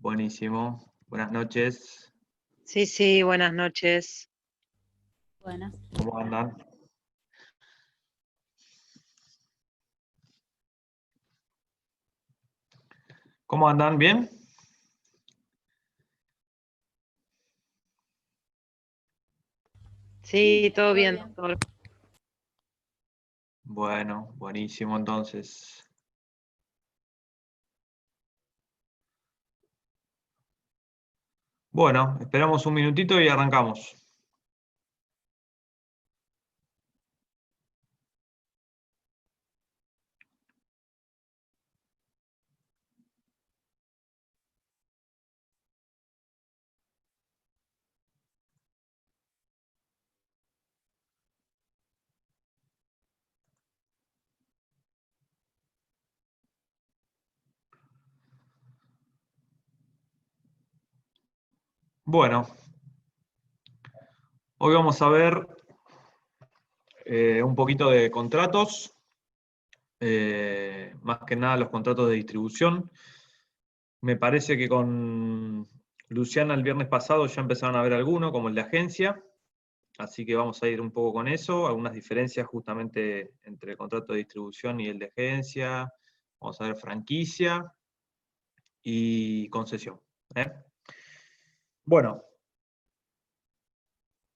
Buenísimo. Buenas noches. Sí, buenas noches. Buenas. ¿Cómo andan? ¿Cómo andan? ¿Bien? Sí, todo bien. Todo- Bueno, buenísimo entonces. Bueno, esperamos un minutito y arrancamos. Bueno, hoy vamos a ver un poquito de contratos, más que nada los contratos de distribución. Me parece que con Luciana el viernes pasado ya empezaron a ver alguno, como el de agencia, así que vamos a ir un poco con eso, algunas diferencias justamente entre el contrato de distribución y el de agencia. Vamos a ver franquicia y concesión. ¿eh? Bueno,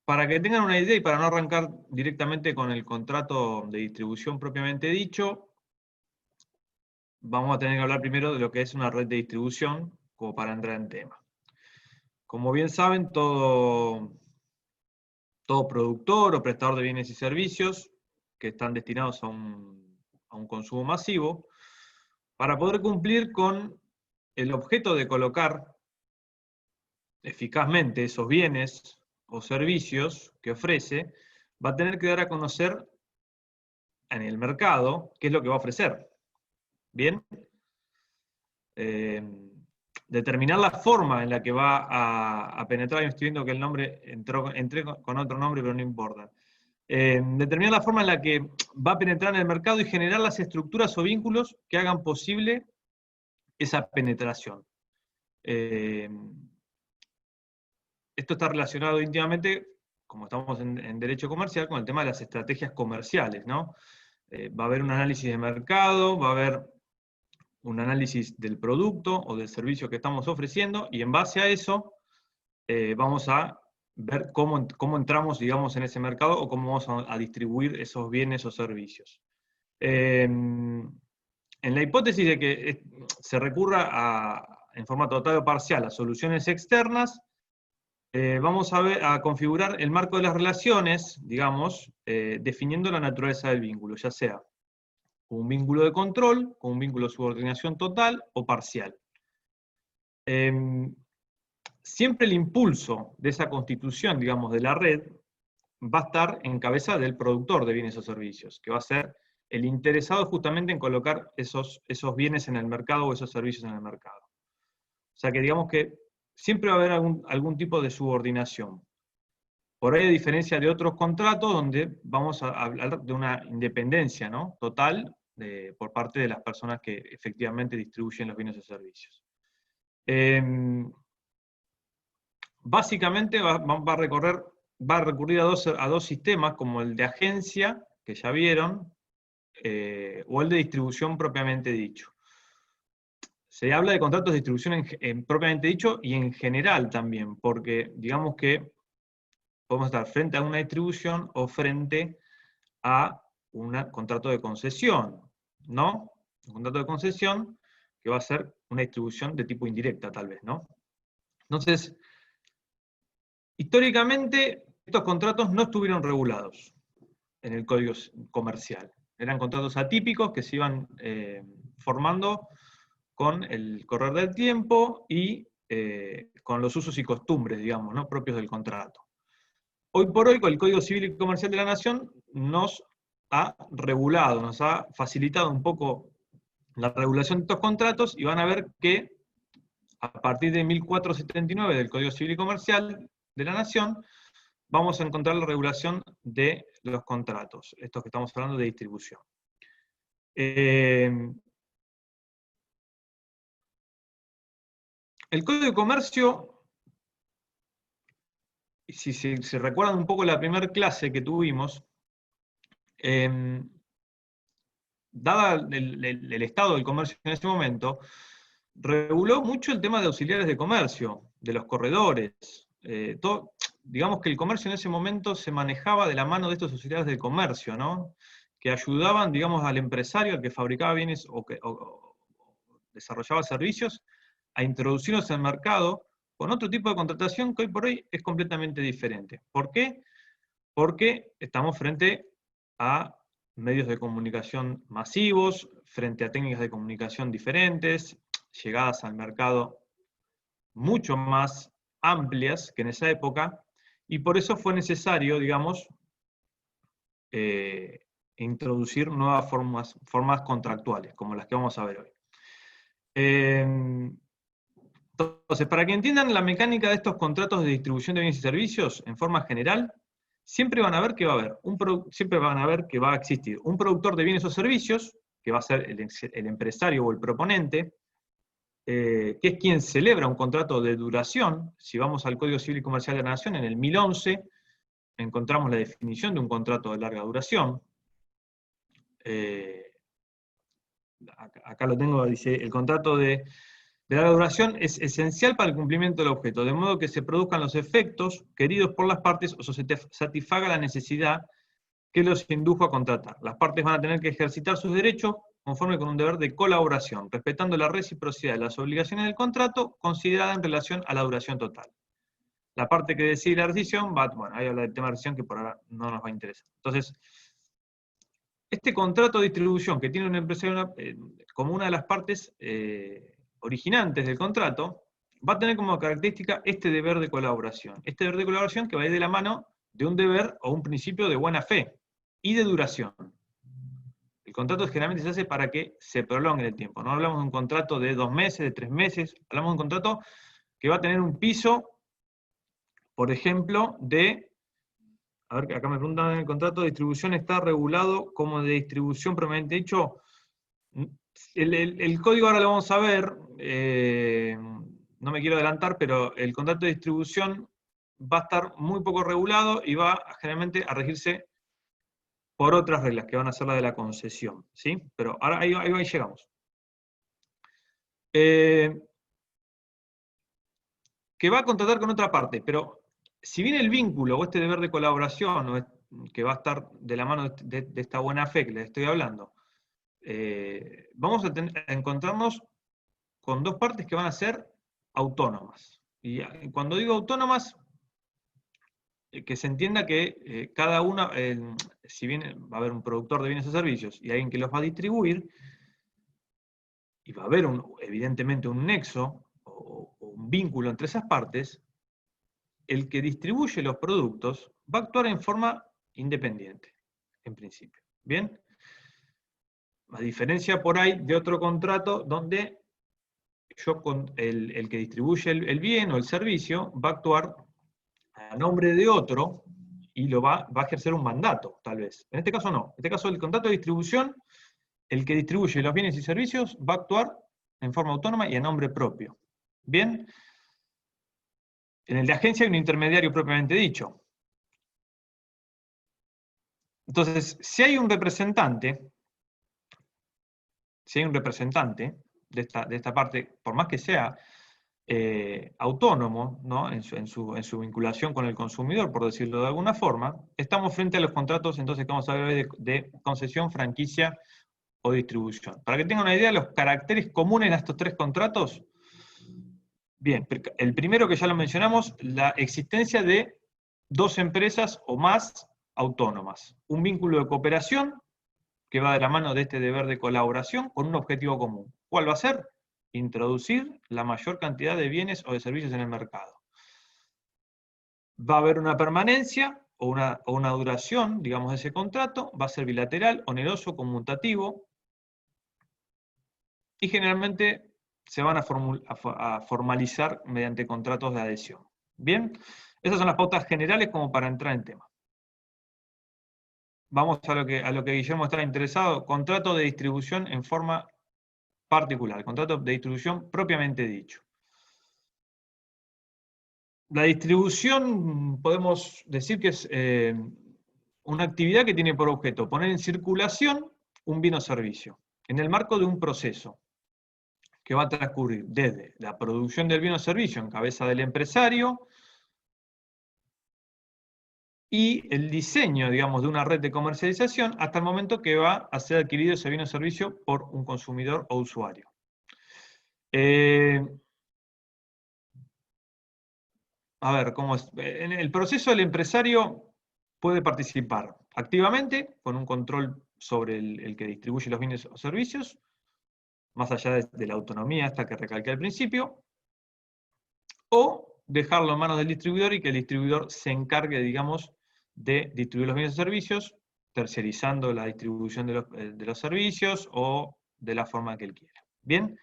para que tengan una idea y para no arrancar directamente con el contrato de distribución propiamente dicho, vamos a tener que hablar primero de lo que es una red de distribución, como para entrar en tema. Como bien saben, todo productor o prestador de bienes y servicios que están destinados a un consumo masivo, para poder cumplir con el objeto de colocar eficazmente esos bienes o servicios que ofrece, va a tener que dar a conocer en el mercado qué es lo que va a ofrecer. ¿Bien? Determinar la forma en la que va a penetrar, y estoy viendo que el nombre entré con otro nombre, pero no importa. Determinar la forma en la que va a penetrar en el mercado y generar las estructuras o vínculos que hagan posible esa penetración. Esto está relacionado íntimamente, como estamos en derecho comercial, con el tema de las estrategias comerciales, ¿no? Va a haber un análisis de mercado, va a haber un análisis del producto o del servicio que estamos ofreciendo, y en base a eso vamos a ver cómo entramos, digamos, en ese mercado o cómo vamos a distribuir esos bienes o servicios. En la hipótesis de que se recurra en forma total o parcial a soluciones externas, vamos a configurar el marco de las relaciones, digamos, definiendo la naturaleza del vínculo, ya sea con un vínculo de control, con un vínculo de subordinación total o parcial. Siempre el impulso de esa constitución, digamos, de la red, va a estar en cabeza del productor de bienes o servicios, que va a ser el interesado justamente en colocar esos bienes en el mercado o esos servicios en el mercado. O sea que digamos que siempre va a haber algún tipo de subordinación. Por ahí, a diferencia de otros contratos, donde vamos a hablar de una independencia, ¿no?, total por parte de las personas que efectivamente distribuyen los bienes o servicios. Básicamente va a recurrir a dos sistemas, como el de agencia, que ya vieron, o el de distribución propiamente dicho. Se habla de contratos de distribución propiamente dicho y en general también, porque digamos que podemos estar frente a una distribución o frente a un contrato de concesión, ¿no? Un contrato de concesión que va a ser una distribución de tipo indirecta, tal vez, ¿no? Entonces, históricamente, estos contratos no estuvieron regulados en el Código Comercial. Eran contratos atípicos que se iban formando con el correr del tiempo y con los usos y costumbres, digamos, ¿no?, propios del contrato. Hoy por hoy, con el Código Civil y Comercial de la Nación, nos ha regulado, nos ha facilitado un poco la regulación de estos contratos, y van a ver que a partir de 1479 del Código Civil y Comercial de la Nación, vamos a encontrar la regulación de los contratos, estos que estamos hablando de distribución. El Código de Comercio, si se recuerdan un poco la primera clase que tuvimos, dada el estado del comercio en ese momento, reguló mucho el tema de auxiliares de comercio, de los corredores. Digamos que el comercio en ese momento se manejaba de la mano de estos auxiliares de comercio, ¿no? Que ayudaban, digamos, al empresario, al que fabricaba bienes o desarrollaba servicios, a introducirlos en el mercado con otro tipo de contratación que hoy por hoy es completamente diferente. ¿Por qué? Porque estamos frente a medios de comunicación masivos, frente a técnicas de comunicación diferentes, llegadas al mercado mucho más amplias que en esa época, y por eso fue necesario, digamos, introducir nuevas formas contractuales, como las que vamos a ver hoy. Entonces, para que entiendan la mecánica de estos contratos de distribución de bienes y servicios, en forma general, siempre van a ver que va a haber, siempre van a ver que va a existir un productor de bienes o servicios, que va a ser el empresario o el proponente, que es quien celebra un contrato de duración. Si vamos al Código Civil y Comercial de la Nación, en el 1011, encontramos la definición de un contrato de larga duración. Acá lo tengo, dice, el contrato de larga duración es esencial para el cumplimiento del objeto, de modo que se produzcan los efectos queridos por las partes o se satisfaga la necesidad que los indujo a contratar. Las partes van a tener que ejercitar sus derechos conforme con un deber de colaboración, respetando la reciprocidad de las obligaciones del contrato, considerada en relación a la duración total. La parte que decide la rescisión, bueno, ahí habla del tema de rescisión que por ahora no nos va a interesar. Entonces, este contrato de distribución que tiene un empresario como una de las partes originantes del contrato, va a tener como característica este deber de colaboración. Este deber de colaboración que va a ir de la mano de un deber o un principio de buena fe y de duración. El contrato generalmente se hace para que se prolongue en el tiempo. No hablamos de un contrato de 2 meses, de 3 meses, hablamos de un contrato que va a tener un piso, por ejemplo, de... A ver, acá me preguntan, ¿el contrato de distribución está regulado como de distribución propiamente dicho? El código ahora lo vamos a ver, no me quiero adelantar, pero el contrato de distribución va a estar muy poco regulado y va generalmente a regirse por otras reglas, que van a ser las de la concesión, ¿sí? Pero ahora ahí llegamos. Que va a contratar con otra parte, pero si bien el vínculo o este deber de colaboración, que va a estar de la mano de esta buena fe que les estoy hablando, vamos a encontrarnos con dos partes que van a ser autónomas. Y cuando digo autónomas, que se entienda que cada una, si bien va a haber un productor de bienes o servicios y alguien que los va a distribuir, y va a haber evidentemente un nexo o un vínculo entre esas partes, el que distribuye los productos va a actuar en forma independiente, en principio. ¿Bien? A diferencia por ahí de otro contrato donde el que distribuye el bien o el servicio va a actuar a nombre de otro y va a ejercer un mandato, tal vez. En este caso no. En este caso, el contrato de distribución, el que distribuye los bienes y servicios va a actuar en forma autónoma y a nombre propio. ¿Bien? En el de agencia hay un intermediario propiamente dicho. Entonces, si hay un representante de esta parte, por más que sea autónomo, ¿no? en su vinculación con el consumidor, por decirlo de alguna forma, estamos frente a los contratos entonces que vamos a ver de concesión, franquicia o distribución. Para que tengan una idea, los caracteres comunes a estos tres contratos, bien, el primero que ya lo mencionamos, la existencia de dos empresas o más autónomas, un vínculo de cooperación que va de la mano de este deber de colaboración con un objetivo común. ¿Cuál va a ser? Introducir la mayor cantidad de bienes o de servicios en el mercado. Va a haber una permanencia o una duración, digamos, de ese contrato, va a ser bilateral, oneroso, conmutativo, y generalmente se van a formalizar mediante contratos de adhesión. ¿Bien? Esas son las pautas generales como para entrar en tema. Vamos a lo que Guillermo estaba interesado, contrato de distribución en forma particular, contrato de distribución propiamente dicho. La distribución, podemos decir que es una actividad que tiene por objeto poner en circulación un bien o servicio, en el marco de un proceso que va a transcurrir desde la producción del bien o servicio en cabeza del empresario y el diseño, digamos, de una red de comercialización hasta el momento que va a ser adquirido ese bien o servicio por un consumidor o usuario. A ver, ¿cómo es? En el proceso el empresario puede participar activamente con un control sobre el que distribuye los bienes o servicios, más allá de la autonomía esta que recalqué al principio, o dejarlo en manos del distribuidor y que el distribuidor se encargue, digamos, de distribuir los bienes o servicios, terciarizando la distribución de los servicios o de la forma que él quiera. ¿Bien?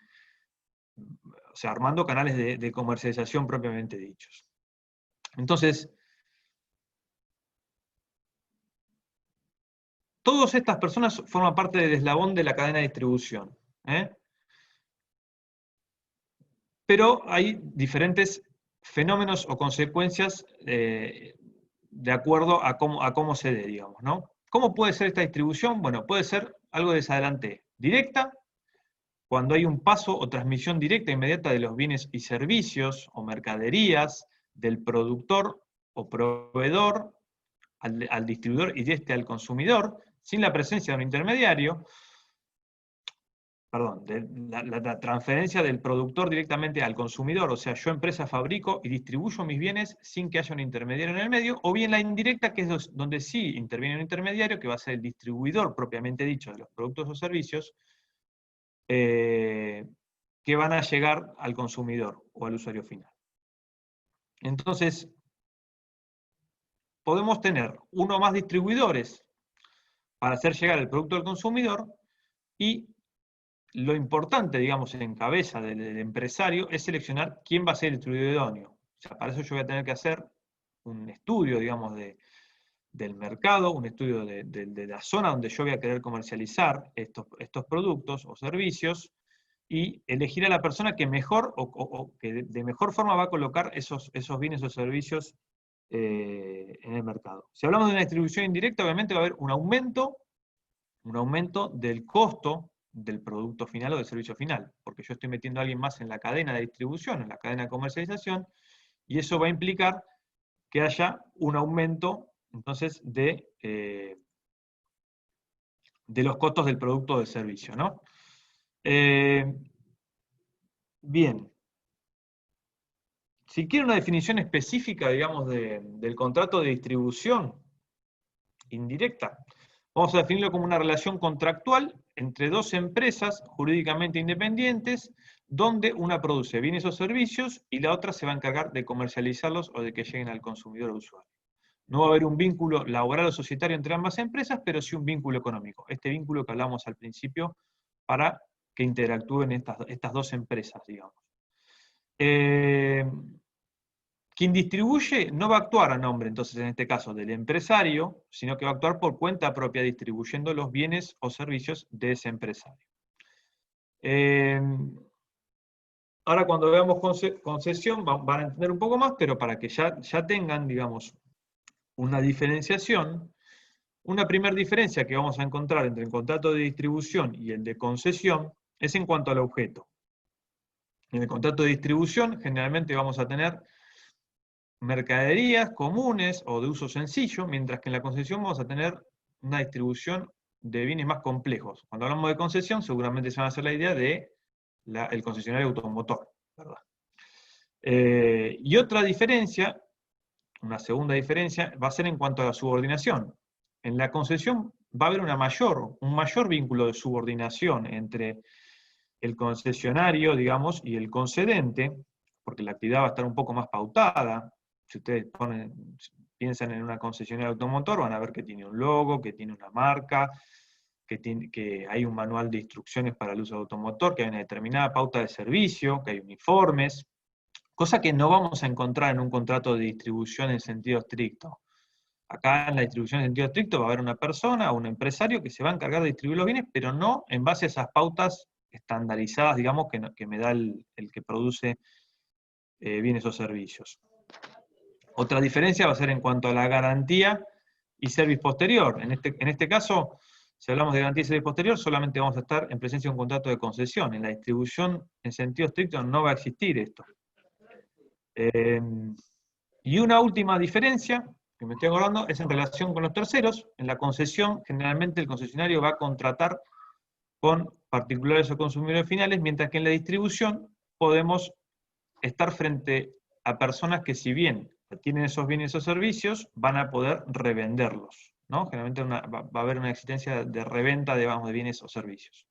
O sea, armando canales de comercialización propiamente dichos. Entonces, todas estas personas forman parte del eslabón de la cadena de distribución. Pero hay diferentes fenómenos o consecuencias de acuerdo a cómo se dé, digamos, ¿no? ¿Cómo puede ser esta distribución? Bueno, puede ser algo de adelante directa, cuando hay un paso o transmisión directa e inmediata de los bienes y servicios o mercaderías del productor o proveedor al distribuidor y de este al consumidor, sin la presencia de un intermediario, perdón, la transferencia del productor directamente al consumidor, o sea, yo empresa fabrico y distribuyo mis bienes sin que haya un intermediario en el medio, o bien la indirecta, que es donde sí interviene un intermediario, que va a ser el distribuidor propiamente dicho de los productos o servicios, que van a llegar al consumidor o al usuario final. Entonces, podemos tener uno o más distribuidores para hacer llegar el producto al consumidor, y lo importante, digamos, en cabeza del empresario es seleccionar quién va a ser el distribuidor idóneo. O sea, para eso yo voy a tener que hacer un estudio, digamos, del mercado, un estudio de la zona donde yo voy a querer comercializar estos productos o servicios, y elegir a la persona que mejor o que de mejor forma va a colocar esos bienes o servicios en el mercado. Si hablamos de una distribución indirecta, obviamente va a haber un aumento del costo del producto final o del servicio final, porque yo estoy metiendo a alguien más en la cadena de distribución, en la cadena de comercialización, y eso va a implicar que haya un aumento, entonces, de los costos del producto o del servicio, ¿no? Bien. Si quiero una definición específica, digamos, del contrato de distribución indirecta, vamos a definirlo como una relación contractual entre dos empresas jurídicamente independientes, donde una produce bienes o servicios y la otra se va a encargar de comercializarlos o de que lleguen al consumidor o usuario. No va a haber un vínculo laboral o societario entre ambas empresas, pero sí un vínculo económico. Este vínculo que hablamos al principio para que interactúen estas dos empresas, digamos. Quien distribuye no va a actuar a nombre, entonces, en este caso, del empresario, sino que va a actuar por cuenta propia, distribuyendo los bienes o servicios de ese empresario. Ahora, cuando veamos concesión, van a entender un poco más, pero para que ya tengan, digamos, una diferenciación, una primera diferencia que vamos a encontrar entre el contrato de distribución y el de concesión es en cuanto al objeto. En el contrato de distribución, generalmente vamos a tener mercaderías comunes o de uso sencillo, mientras que en la concesión vamos a tener una distribución de bienes más complejos. Cuando hablamos de concesión, seguramente se van a hacer la idea de el concesionario automotor, ¿verdad? Y otra diferencia, una segunda diferencia, va a ser en cuanto a la subordinación. En la concesión va a haber un mayor vínculo de subordinación entre el concesionario, digamos, y el concedente, porque la actividad va a estar un poco más pautada. Si ustedes piensan en una concesionaria automotor, van a ver que tiene un logo, que tiene una marca, que hay un manual de instrucciones para el uso automotor, que hay una determinada pauta de servicio, que hay uniformes, cosa que no vamos a encontrar en un contrato de distribución en sentido estricto. Acá en la distribución en sentido estricto va a haber una persona o un empresario que se va a encargar de distribuir los bienes, pero no en base a esas pautas estandarizadas, digamos, que me da el que produce bienes o servicios. Otra diferencia va a ser en cuanto a la garantía y service posterior. En este caso, si hablamos de garantía y service posterior, solamente vamos a estar en presencia de un contrato de concesión. En la distribución, en sentido estricto, no va a existir esto. Y una última diferencia, que me estoy acordando, es en relación con los terceros. En la concesión, generalmente el concesionario va a contratar con particulares o consumidores finales, mientras que en la distribución podemos estar frente a personas que, si bien tienen esos bienes o servicios, van a poder revenderlos, ¿no? Generalmente va a haber una existencia de reventa, digamos, de bienes o servicios.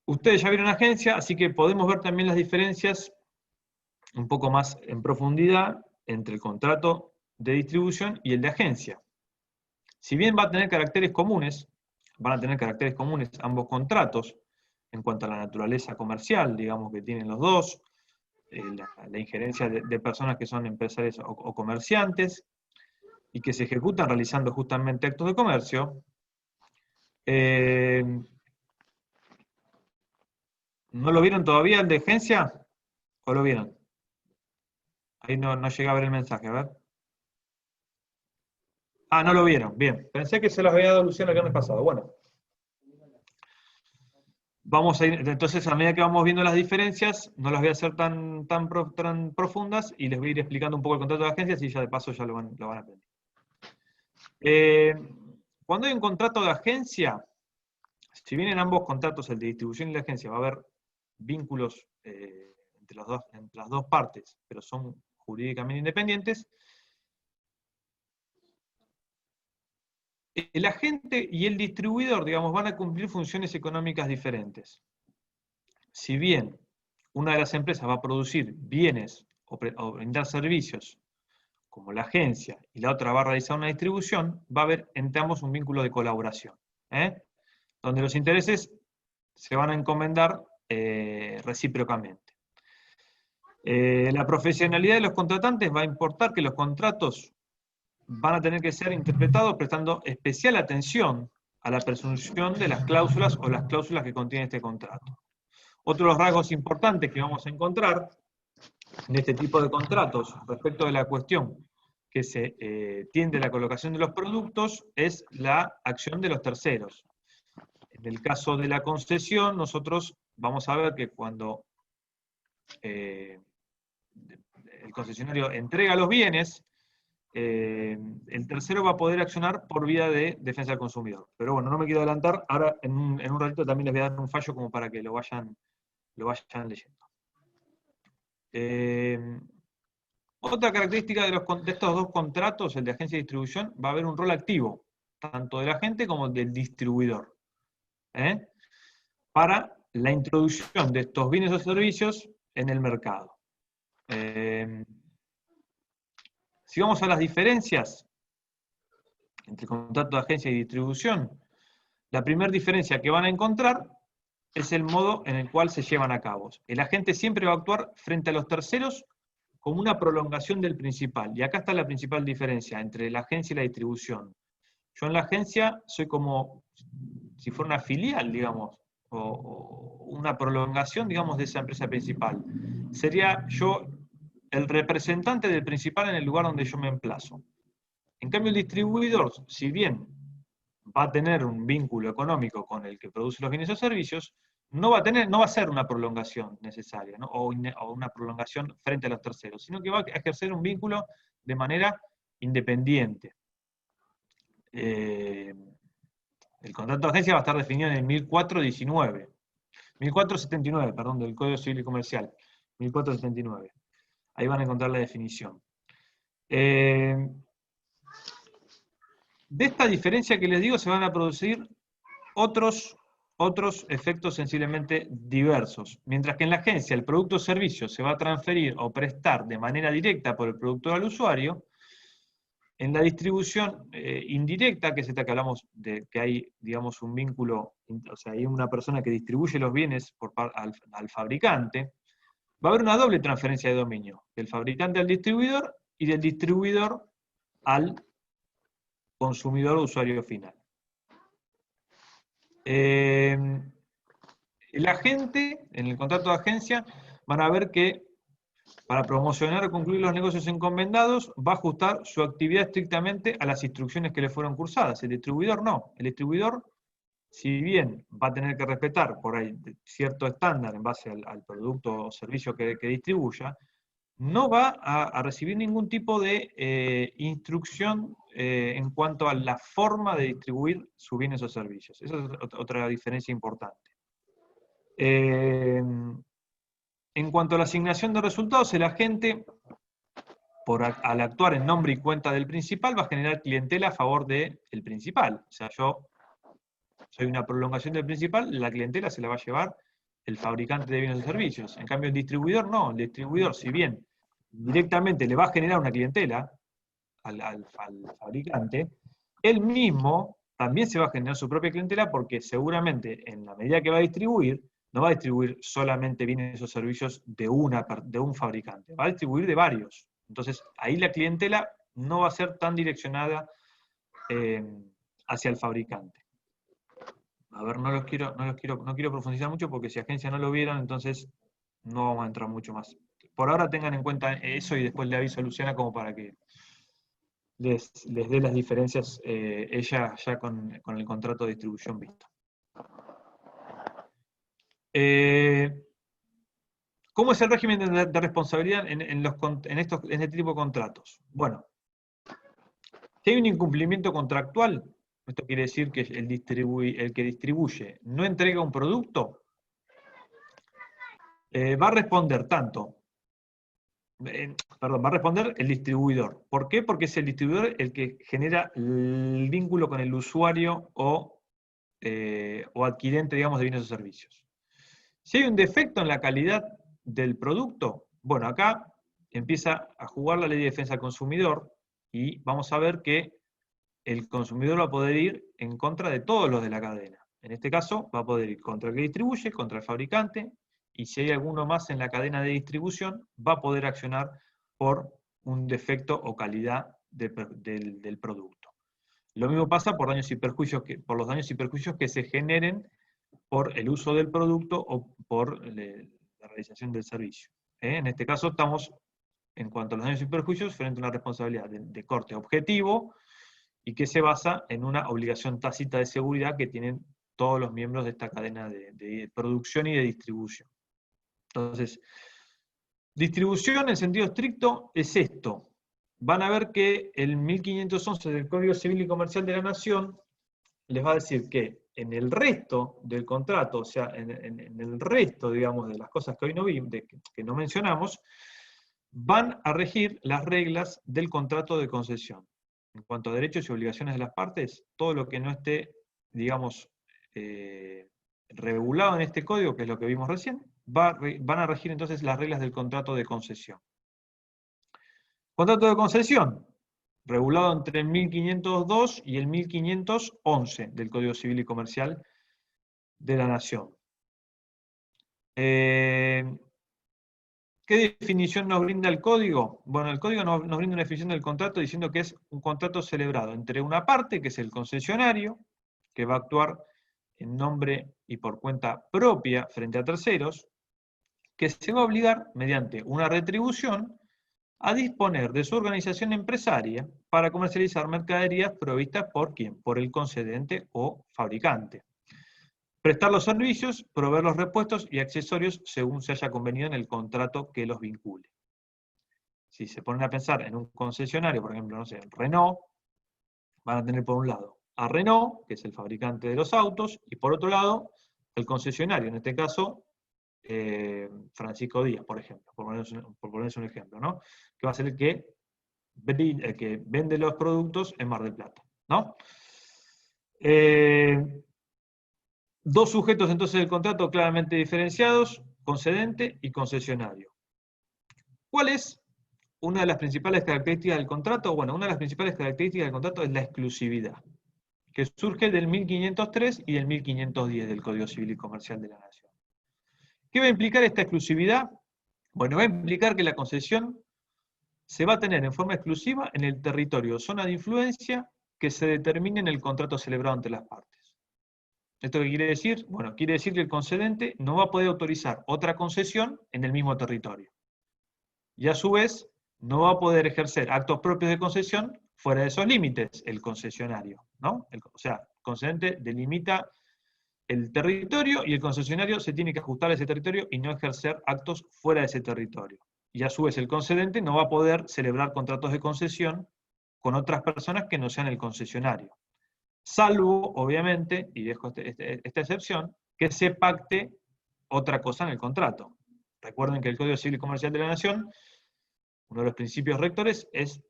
Ustedes ya vieron agencia, así que podemos ver también las diferencias un poco más en profundidad entre el contrato de distribución y el de agencia. Si bien va a tener caracteres comunes, van a tener caracteres comunes ambos contratos, en cuanto a la naturaleza comercial, digamos, que tienen los dos, la injerencia de personas que son empresarios o comerciantes, y que se ejecutan realizando justamente actos de comercio. ¿No lo vieron todavía el de agencia? ¿O lo vieron? Ahí no llega a ver el mensaje, a ver. Ah, no lo vieron, bien. Pensé que se los había dado Luciano el viernes pasado. Bueno. Vamos a ir, entonces, a medida que vamos viendo las diferencias, no las voy a hacer tan profundas, y les voy a ir explicando un poco el contrato de agencias, y ya de paso ya lo van a aprender. Cuando hay un contrato de agencia, si bien en ambos contratos, el de distribución y la agencia, va a haber vínculos entre las dos partes, pero son jurídicamente independientes, el agente y el distribuidor, digamos, van a cumplir funciones económicas diferentes. Si bien una de las empresas va a producir bienes o brindar servicios, como la agencia, y la otra va a realizar una distribución, va a haber entre ambos un vínculo de colaboración, donde los intereses se van a encomendar recíprocamente. La profesionalidad de los contratantes va a importar que los contratos van a tener que ser interpretados prestando especial atención a la presunción de las cláusulas o las cláusulas que contiene este contrato. Otros rasgos importantes que vamos a encontrar en este tipo de contratos respecto de la cuestión que se tiende a la colocación de los productos es la acción de los terceros. En el caso de la concesión, nosotros vamos a ver que cuando el concesionario entrega los bienes, el tercero va a poder accionar por vía de defensa del consumidor. Pero bueno, no me quiero adelantar, ahora en un ratito también les voy a dar un fallo como para que lo vayan leyendo. Otra característica de estos dos contratos, el de agencia y distribución, va a haber un rol activo, tanto del agente como del distribuidor, para la introducción de estos bienes o servicios en el mercado. Si vamos a las diferencias entre contrato de agencia y distribución, la primera diferencia que van a encontrar es el modo en el cual se llevan a cabo. El agente siempre va a actuar frente a los terceros como una prolongación del principal. Y acá está la principal diferencia entre la agencia y la distribución. Yo en la agencia soy como si fuera una filial, digamos, o una prolongación, digamos, de esa empresa principal. Sería yo el representante del principal en el lugar donde yo me emplazo. En cambio, el distribuidor, si bien va a tener un vínculo económico con el que produce los bienes o servicios, no va a ser una prolongación necesaria, ¿no? o una prolongación frente a los terceros, sino que va a ejercer un vínculo de manera independiente. El contrato de agencia va a estar definido en el 1479, perdón, del Código Civil y Comercial, 1479. Ahí van a encontrar la definición. De esta diferencia que les digo se van a producir otros efectos sensiblemente diversos. Mientras que en la agencia el producto o servicio se va a transferir o prestar de manera directa por el productor al usuario, en la distribución indirecta, que es esta que hablamos de que hay, digamos, un vínculo, o sea, hay una persona que distribuye los bienes al fabricante, va a haber una doble transferencia de dominio, del fabricante al distribuidor y del distribuidor al consumidor o usuario final. El agente, en el contrato de agencia, van a ver que para promocionar o concluir los negocios encomendados, va a ajustar su actividad estrictamente a las instrucciones que le fueron cursadas. El distribuidor no. El distribuidor, si bien va a tener que respetar por ahí cierto estándar en base al producto o servicio que distribuya, no va a recibir ningún tipo de instrucción en cuanto a la forma de distribuir sus bienes o servicios. Esa es otra diferencia importante. En cuanto a la asignación de resultados, el agente, al actuar en nombre y cuenta del principal, va a generar clientela a favor del principal. O sea, yo soy una prolongación del principal, la clientela se la va a llevar el fabricante de bienes o servicios. En cambio, el distribuidor no. El distribuidor, si bien directamente le va a generar una clientela al fabricante, él mismo también se va a generar su propia clientela porque seguramente en la medida que va a distribuir, no va a distribuir solamente bienes o servicios de un fabricante, va a distribuir de varios. Entonces, ahí la clientela no va a ser tan direccionada hacia el fabricante. A ver, no quiero profundizar mucho porque si agencia no lo vieron, entonces no vamos a entrar mucho más. Por ahora tengan en cuenta eso y después le aviso a Luciana como para que les dé las diferencias ella ya con el contrato de distribución visto. ¿Cómo es el régimen de responsabilidad en este tipo de contratos? Bueno, si hay un incumplimiento contractual, esto quiere decir que el que distribuye no entrega un producto, va a responder va a responder el distribuidor. ¿Por qué? Porque es el distribuidor el que genera el vínculo con el usuario o adquirente, digamos, de bienes o servicios. Si hay un defecto en la calidad del producto, bueno, acá empieza a jugar la ley de defensa del consumidor y vamos a ver que el consumidor va a poder ir en contra de todos los de la cadena. En este caso, va a poder ir contra el que distribuye, contra el fabricante, y si hay alguno más en la cadena de distribución, va a poder accionar por un defecto o calidad del producto. Lo mismo pasa por daños y perjuicios por los daños y perjuicios que se generen por el uso del producto o por la realización del servicio. En este caso estamos, en cuanto a los daños y perjuicios, frente a una responsabilidad de corte objetivo y que se basa en una obligación tácita de seguridad que tienen todos los miembros de esta cadena de producción y de distribución. Entonces, distribución en sentido estricto es esto. Van a ver que el 1511 del Código Civil y Comercial de la Nación les va a decir que en el resto del contrato, o sea, en el resto, digamos, de las cosas que hoy no vimos, que no mencionamos, van a regir las reglas del contrato de concesión. En cuanto a derechos y obligaciones de las partes, todo lo que no esté, digamos, regulado en este código, que es lo que vimos recién, van a regir entonces las reglas del contrato de concesión. Contrato de concesión, regulado entre el 1502 y el 1511 del Código Civil y Comercial de la Nación. ¿Qué definición nos brinda el código? Bueno, el código nos brinda una definición del contrato diciendo que es un contrato celebrado entre una parte, que es el concesionario, que va a actuar en nombre y por cuenta propia frente a terceros, que se va a obligar, mediante una retribución, a disponer de su organización empresaria para comercializar mercaderías provistas por ¿quién? Por el concedente o fabricante. Prestar los servicios, proveer los repuestos y accesorios según se haya convenido en el contrato que los vincule. Si se ponen a pensar en un concesionario, por ejemplo, no sé, Renault, van a tener por un lado a Renault, que es el fabricante de los autos, y por otro lado, el concesionario, en este caso, Francisco Díaz, por ejemplo, por ponerles un ejemplo, ¿no? Que va a ser el que vende los productos en Mar del Plata, ¿no? Dos sujetos entonces del contrato claramente diferenciados, concedente y concesionario. ¿Cuál es una de las principales características del contrato? Bueno, una de las principales características del contrato es la exclusividad, que surge del 1503 y del 1510 del Código Civil y Comercial de la Nación. ¿Qué va a implicar esta exclusividad? Bueno, va a implicar que la concesión se va a tener en forma exclusiva en el territorio o zona de influencia que se determine en el contrato celebrado entre las partes. ¿Esto qué quiere decir? Bueno, quiere decir que el concedente no va a poder autorizar otra concesión en el mismo territorio. y a su vez no va a poder ejercer actos propios de concesión fuera de esos límites, el concesionario, ¿no? O sea, el concedente delimita el territorio y el concesionario se tiene que ajustar a ese territorio y no ejercer actos fuera de ese territorio. Y a su vez el concedente no va a poder celebrar contratos de concesión con otras personas que no sean el concesionario. Salvo, obviamente, y dejo esta excepción, que se pacte otra cosa en el contrato. Recuerden que el Código Civil y Comercial de la Nación, uno de los principios rectores es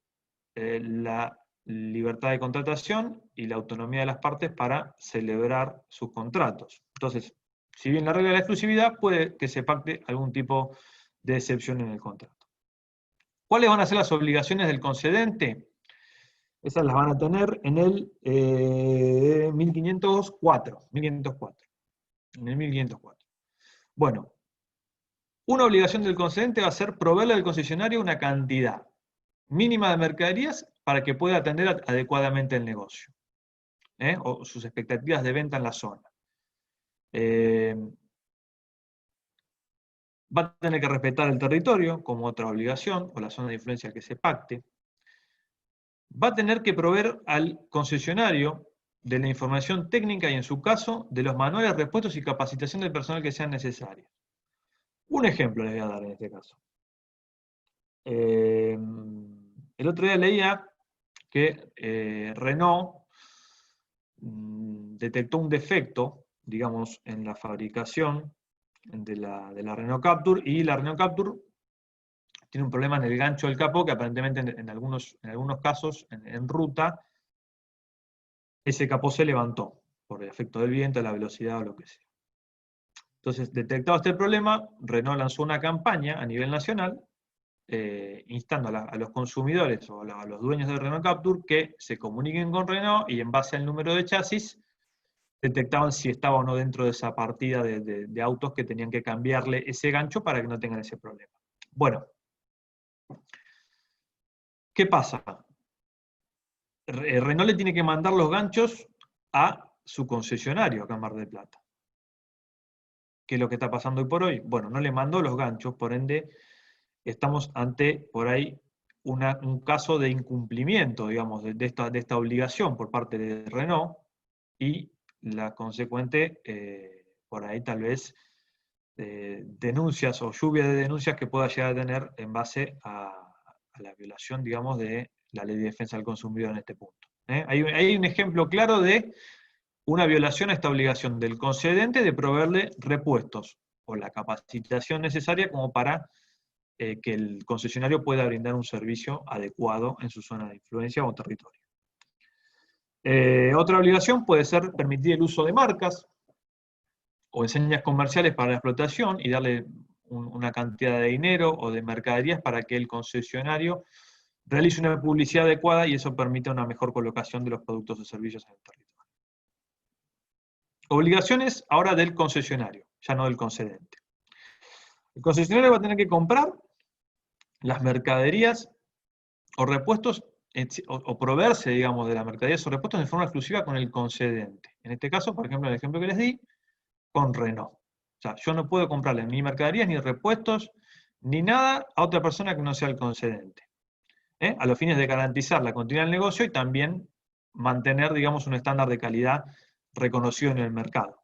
la libertad de contratación y la autonomía de las partes para celebrar sus contratos. Entonces, si bien la regla de la exclusividad, puede que se pacte algún tipo de excepción en el contrato. ¿Cuáles van a ser las obligaciones del concedente? Esas las van a tener en el 1504. En el 1504. Bueno, una obligación del concedente va a ser proveerle al concesionario una cantidad mínima de mercaderías para que pueda atender adecuadamente el negocio, o sus expectativas de venta en la zona. Va a tener que respetar el territorio como otra obligación, o la zona de influencia que se pacte. Va a tener que proveer al concesionario de la información técnica y, en su caso, de los manuales, repuestos y capacitación del personal que sean necesarios. Un ejemplo les voy a dar en este caso. El otro día leía que Renault detectó un defecto, digamos, en la fabricación de la Renault Captur, y la Renault Captur tiene un problema en el gancho del capó, que aparentemente en algunos casos, en ruta, ese capó se levantó, por el efecto del viento, la velocidad o lo que sea. Entonces, detectado este problema, Renault lanzó una campaña a nivel nacional, instando a los consumidores o a los dueños de Renault Captur que se comuniquen con Renault y en base al número de chasis detectaban si estaba o no dentro de esa partida de autos que tenían que cambiarle ese gancho para que no tengan ese problema. Bueno, ¿qué pasa? Renault le tiene que mandar los ganchos a su concesionario acá en Mar del Plata. ¿Qué es lo que está pasando hoy por hoy? Bueno, no le mandó los ganchos, por ende estamos ante, por ahí, un caso de incumplimiento, digamos, de esta obligación por parte de Renault, y la consecuente, por ahí tal vez, denuncias o lluvia de denuncias que pueda llegar a tener en base a la violación, digamos, de la Ley de Defensa del Consumidor en este punto. Hay un ejemplo claro de una violación a esta obligación del concedente de proveerle repuestos o la capacitación necesaria como para que el concesionario pueda brindar un servicio adecuado en su zona de influencia o territorio. Otra obligación puede ser permitir el uso de marcas o enseñas comerciales para la explotación y darle una cantidad de dinero o de mercaderías para que el concesionario realice una publicidad adecuada y eso permita una mejor colocación de los productos o servicios en el territorio. Obligaciones ahora del concesionario, ya no del concedente. El concesionario va a tener que comprar las mercaderías o repuestos, o proveerse, digamos, de las mercaderías o repuestos de forma exclusiva con el concedente. En este caso, por ejemplo, el ejemplo que les di, con Renault. O sea, yo no puedo comprarle ni mercaderías, ni repuestos, ni nada a otra persona que no sea el concedente. A los fines de garantizar la continuidad del negocio y también mantener, digamos, un estándar de calidad reconocido en el mercado.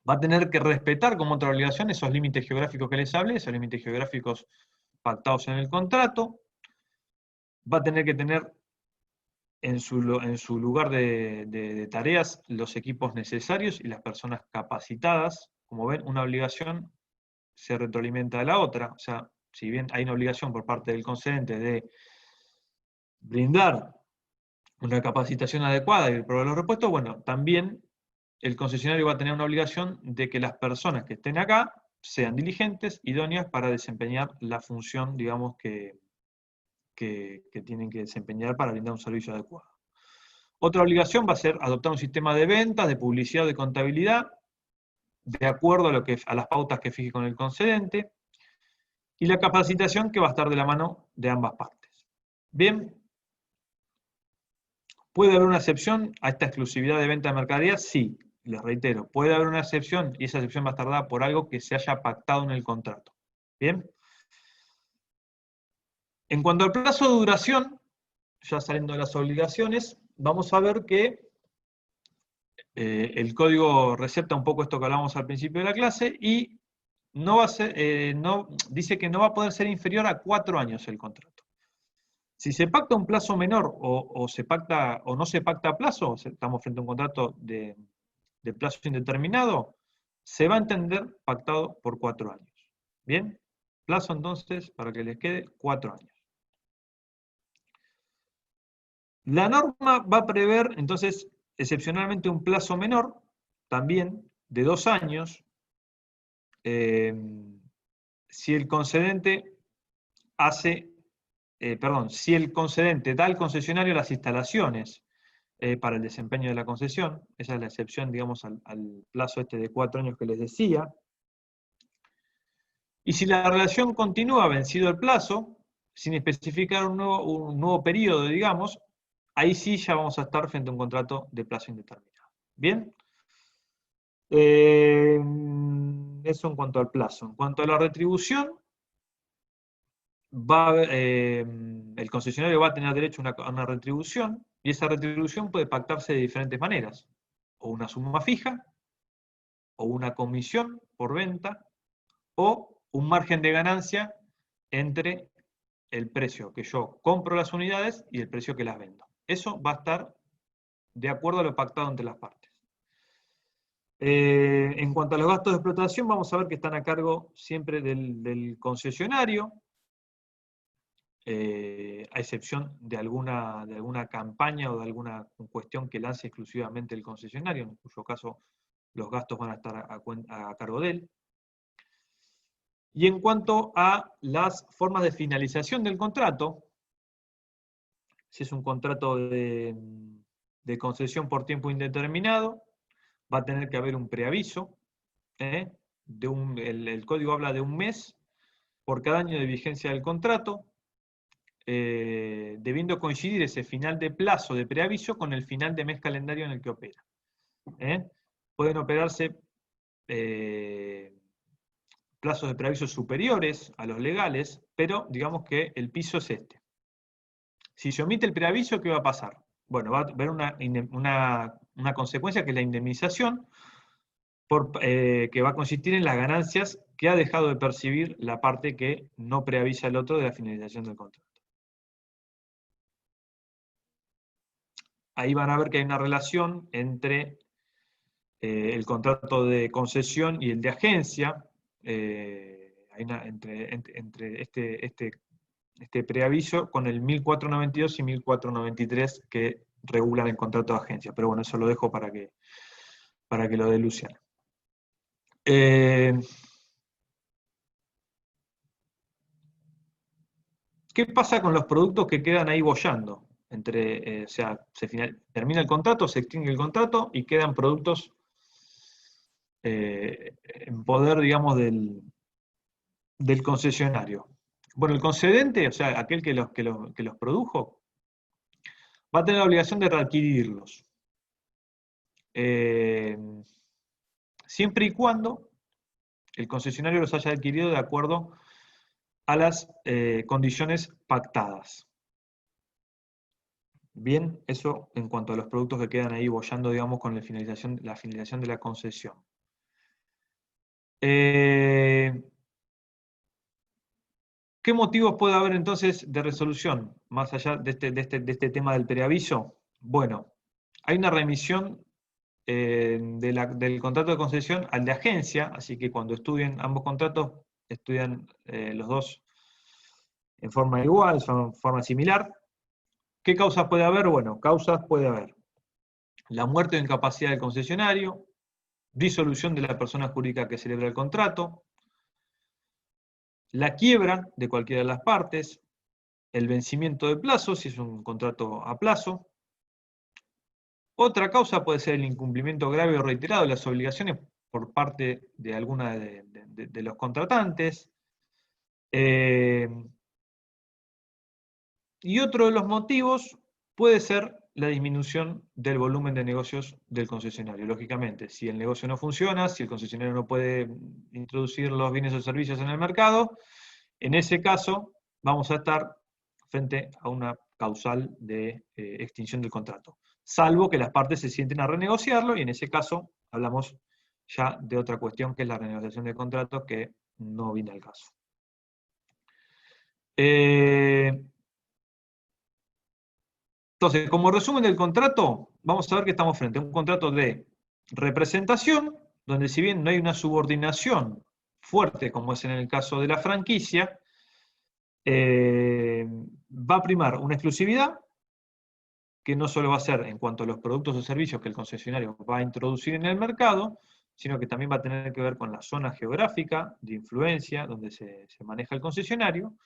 Va a tener que respetar como otra obligación esos límites geográficos que les hablé, esos límites geográficos pactados en el contrato. Va a tener que tener en su lugar de tareas los equipos necesarios y las personas capacitadas. Como ven, una obligación se retroalimenta de la otra. O sea, si bien hay una obligación por parte del concedente de brindar una capacitación adecuada y proveer los repuestos, bueno, también el concesionario va a tener una obligación de que las personas que estén acá sean diligentes, idóneas para desempeñar la función, digamos, que tienen que desempeñar para brindar un servicio adecuado. Otra obligación va a ser adoptar un sistema de ventas, de publicidad, de contabilidad, de acuerdo a las pautas que fije con el concedente, y la capacitación que va a estar de la mano de ambas partes. Bien, ¿puede haber una excepción a esta exclusividad de venta de mercaderías? Sí, les reitero, puede haber una excepción, y esa excepción va a estar dada por algo que se haya pactado en el contrato. Bien. En cuanto al plazo de duración, ya saliendo de las obligaciones, vamos a ver que el código recepta un poco esto que hablamos al principio de la clase y no va a ser, dice que no va a poder ser inferior a 4 años el contrato. Si se pacta un plazo menor o se pacta o no se pacta a plazo, estamos frente a un contrato de plazo indeterminado, se va a entender pactado por 4 años. ¿Bien? Plazo entonces, para que les quede, 4 años. La norma va a prever, entonces, excepcionalmente un plazo menor, también, de 2 años, si el concedente si el concedente da al concesionario las instalaciones para el desempeño de la concesión, esa es la excepción, digamos, al plazo este de 4 años que les decía, y si la relación continúa vencido el plazo, sin especificar un nuevo periodo, digamos, ahí sí ya vamos a estar frente a un contrato de plazo indeterminado. ¿Bien? Eso en cuanto al plazo. En cuanto a la retribución, el concesionario va a tener derecho a una retribución, y esa retribución puede pactarse de diferentes maneras. O una suma fija, o una comisión por venta, o un margen de ganancia entre el precio que yo compro las unidades y el precio que las vendo. Eso va a estar de acuerdo a lo pactado entre las partes. En cuanto a los gastos de explotación, vamos a ver que están a cargo siempre del concesionario, a excepción de alguna campaña o de alguna cuestión que lance exclusivamente el concesionario, en cuyo caso los gastos van a estar a cargo de él. Y en cuanto a las formas de finalización del contrato, si es un contrato de concesión por tiempo indeterminado, va a tener que haber un preaviso. El código habla de 1 mes por cada año de vigencia del contrato, debiendo coincidir ese final de plazo de preaviso con el final de mes calendario en el que opera. Pueden operarse plazos de preaviso superiores a los legales, pero digamos que el piso es este. Si se omite el preaviso, ¿qué va a pasar? Bueno, va a haber una consecuencia que es la indemnización, que va a consistir en las ganancias que ha dejado de percibir la parte que no preavisa al otro de la finalización del contrato. Ahí van a ver que hay una relación entre el contrato de concesión y el de agencia, entre este preaviso con el 1492 y 1493 que regulan el contrato de agencia. Pero bueno, eso lo dejo para que lo dé Luciano. ¿Qué pasa con los productos que quedan ahí boyando? O sea, termina el contrato, se extingue el contrato y quedan productos en poder, digamos, del concesionario. Bueno, el concedente, o sea, aquel que los produjo, va a tener la obligación de readquirirlos. Siempre y cuando el concesionario los haya adquirido de acuerdo a las condiciones pactadas. Bien, eso en cuanto a los productos que quedan ahí boyando, digamos, con la finalización de la concesión. ¿Qué motivos puede haber entonces de resolución, más allá de este tema del preaviso? Bueno, hay una remisión del contrato de concesión al de agencia, así que cuando estudien ambos contratos, estudian los dos en forma igual, en forma similar. ¿Qué causas puede haber? Bueno, causas puede haber la muerte o incapacidad del concesionario, disolución de la persona jurídica que celebra el contrato, la quiebra de cualquiera de las partes, el vencimiento de plazo, si es un contrato a plazo. Otra causa puede ser el incumplimiento grave o reiterado de las obligaciones por parte de alguna de los contratantes. Y otro de los motivos puede ser la disminución del volumen de negocios del concesionario. Lógicamente, si el negocio no funciona, si el concesionario no puede introducir los bienes o servicios en el mercado, en ese caso vamos a estar frente a una causal de extinción del contrato, salvo que las partes se sienten a renegociarlo, y en ese caso hablamos ya de otra cuestión, que es la renegociación de contratos, que no viene al caso. Entonces, como resumen del contrato, vamos a ver que estamos frente a un contrato de representación, donde si bien no hay una subordinación fuerte, como es en el caso de la franquicia, va a primar una exclusividad, que no solo va a ser en cuanto a los productos o servicios que el concesionario va a introducir en el mercado, sino que también va a tener que ver con la zona geográfica de influencia donde se maneja el concesionario,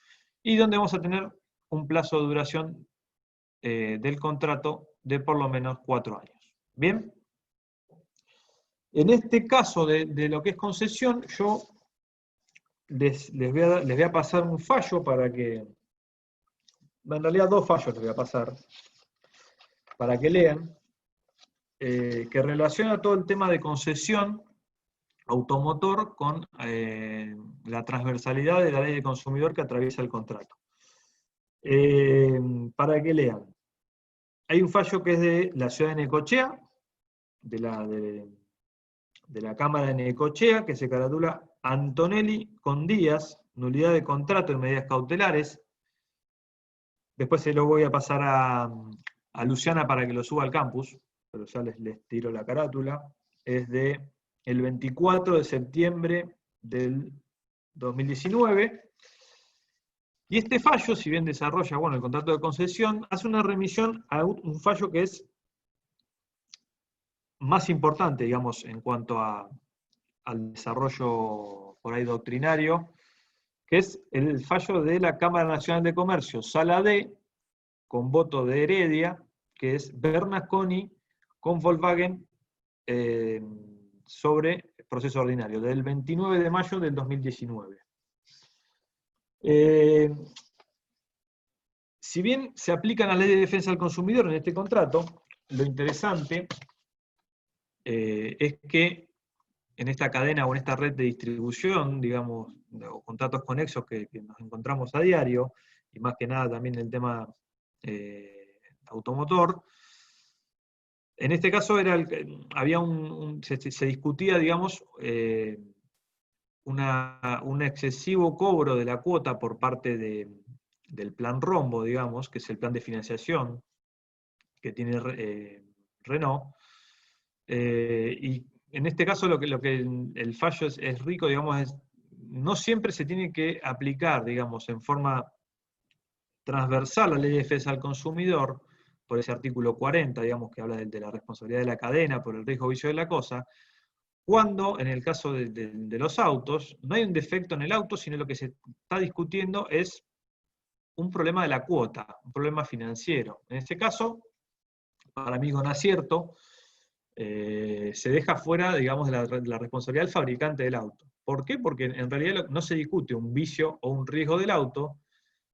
y donde vamos a tener un plazo de duración del contrato de por lo menos 4 años. ¿Bien? En este caso de lo que es concesión, yo les voy a pasar un fallo para que... En realidad 2 fallos les voy a pasar para que lean, que relaciona todo el tema de concesión automotor con la transversalidad de la ley del consumidor que atraviesa el contrato. Para que lean. Hay un fallo que es de la ciudad de Necochea, de la Cámara de Necochea, que se caratula Antonelli con Díaz, nulidad de contrato y medidas cautelares. Después se lo voy a pasar a Luciana para que lo suba al campus, pero ya les tiro la carátula. Es de el 24 de septiembre del 2019. Y este fallo, si bien desarrolla el contrato de concesión, hace una remisión a un fallo que es más importante, digamos, en cuanto al desarrollo por ahí doctrinario, que es el fallo de la Cámara Nacional de Comercio, Sala D, con voto de Heredia, que es Bernasconi con Volkswagen sobre proceso ordinario, del 29 de mayo del 2019. Si bien se aplican las leyes de defensa del consumidor en este contrato, lo interesante es que en esta cadena o en esta red de distribución, digamos, o contratos conexos que nos encontramos a diario, y más que nada también el tema automotor, en este caso había se discutía, digamos, un excesivo cobro de la cuota por parte del plan Rombo, digamos, que es el plan de financiación que tiene Renault, y en este caso lo que el fallo es rico, digamos, no siempre se tiene que aplicar, digamos, en forma transversal la ley de defensa al consumidor, por ese artículo 40, digamos, que habla de la responsabilidad de la cadena por el riesgo vicio de la cosa, cuando en el caso de los autos, no hay un defecto en el auto, sino lo que se está discutiendo es un problema de la cuota, un problema financiero. En este caso, para mí con acierto, se deja fuera, digamos, la responsabilidad del fabricante del auto. ¿Por qué? Porque en realidad no se discute un vicio o un riesgo del auto,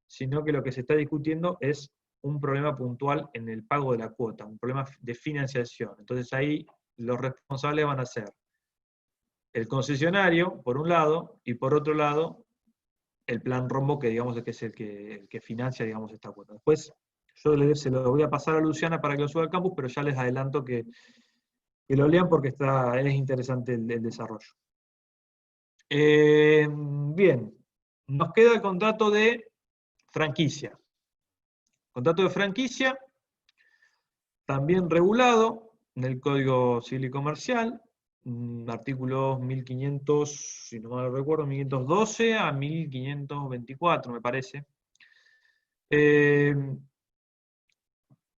sino que lo que se está discutiendo es un problema puntual en el pago de la cuota, un problema de financiación. Entonces ahí los responsables van a ser el concesionario, por un lado, y por otro lado, el plan Rombo, que digamos que es el que financia, digamos, esta cuota. Después, yo se lo voy a pasar a Luciana para que lo suba al campus, pero ya les adelanto que lo lean porque es interesante el desarrollo. Bien, nos queda el contrato de franquicia. Contrato de franquicia, también regulado en el Código Civil y Comercial, artículos 1500, si no mal recuerdo, 1512 a 1524, me parece.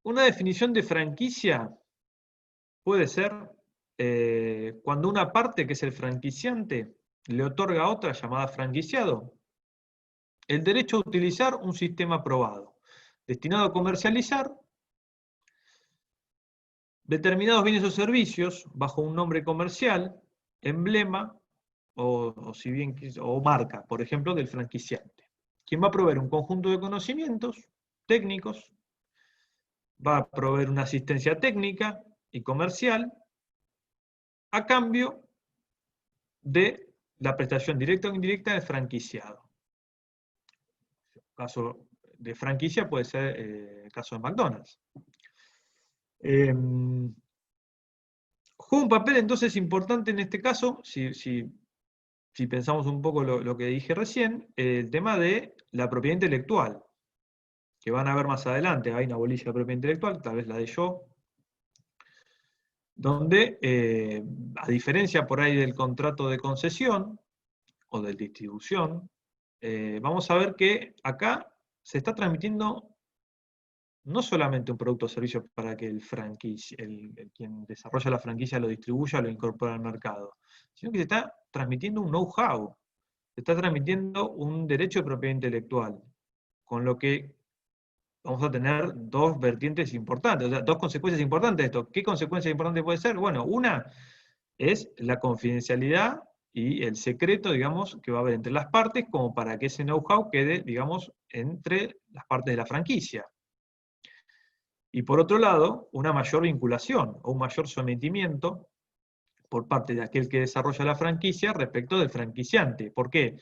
Una definición de franquicia puede ser cuando una parte, que es el franquiciante, le otorga a otra, llamada franquiciado, el derecho a utilizar un sistema aprobado, destinado a comercializar determinados bienes o servicios bajo un nombre comercial, emblema o marca, por ejemplo, del franquiciante, quien va a proveer un conjunto de conocimientos técnicos, va a proveer una asistencia técnica y comercial a cambio de la prestación directa o indirecta del franquiciado. Caso de franquicia puede ser el caso de McDonald's. Juega un papel entonces importante en este caso, si pensamos un poco lo que dije recién, el tema de la propiedad intelectual, que van a ver más adelante. Hay una bolilla de propiedad intelectual, tal vez la de yo, donde, a diferencia por ahí del contrato de concesión o de distribución, vamos a ver que acá se está transmitiendo no solamente un producto o servicio para que el quien desarrolla la franquicia lo distribuya o lo incorpore al mercado, sino que se está transmitiendo un know-how, se está transmitiendo un derecho de propiedad intelectual, con lo que vamos a tener dos vertientes importantes, o sea, dos consecuencias importantes de esto. ¿Qué consecuencias importantes puede ser? Bueno, una es la confidencialidad y el secreto, digamos, que va a haber entre las partes, como para que ese know-how quede, digamos, entre las partes de la franquicia. Y por otro lado, una mayor vinculación o un mayor sometimiento por parte de aquel que desarrolla la franquicia respecto del franquiciante. ¿Por qué?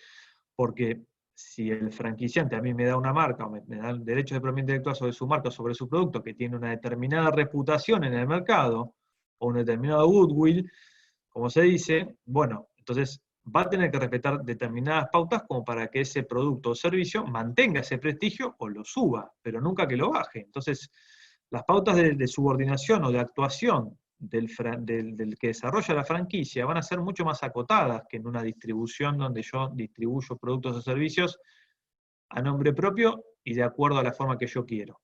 Porque si el franquiciante a mí me da una marca, o me da el derecho de propiedad intelectual sobre su marca, sobre su producto, que tiene una determinada reputación en el mercado, o un determinado goodwill, como se dice, bueno, entonces va a tener que respetar determinadas pautas como para que ese producto o servicio mantenga ese prestigio o lo suba, pero nunca que lo baje. Entonces, las pautas de subordinación o de actuación del que desarrolla la franquicia van a ser mucho más acotadas que en una distribución donde yo distribuyo productos o servicios a nombre propio y de acuerdo a la forma que yo quiero.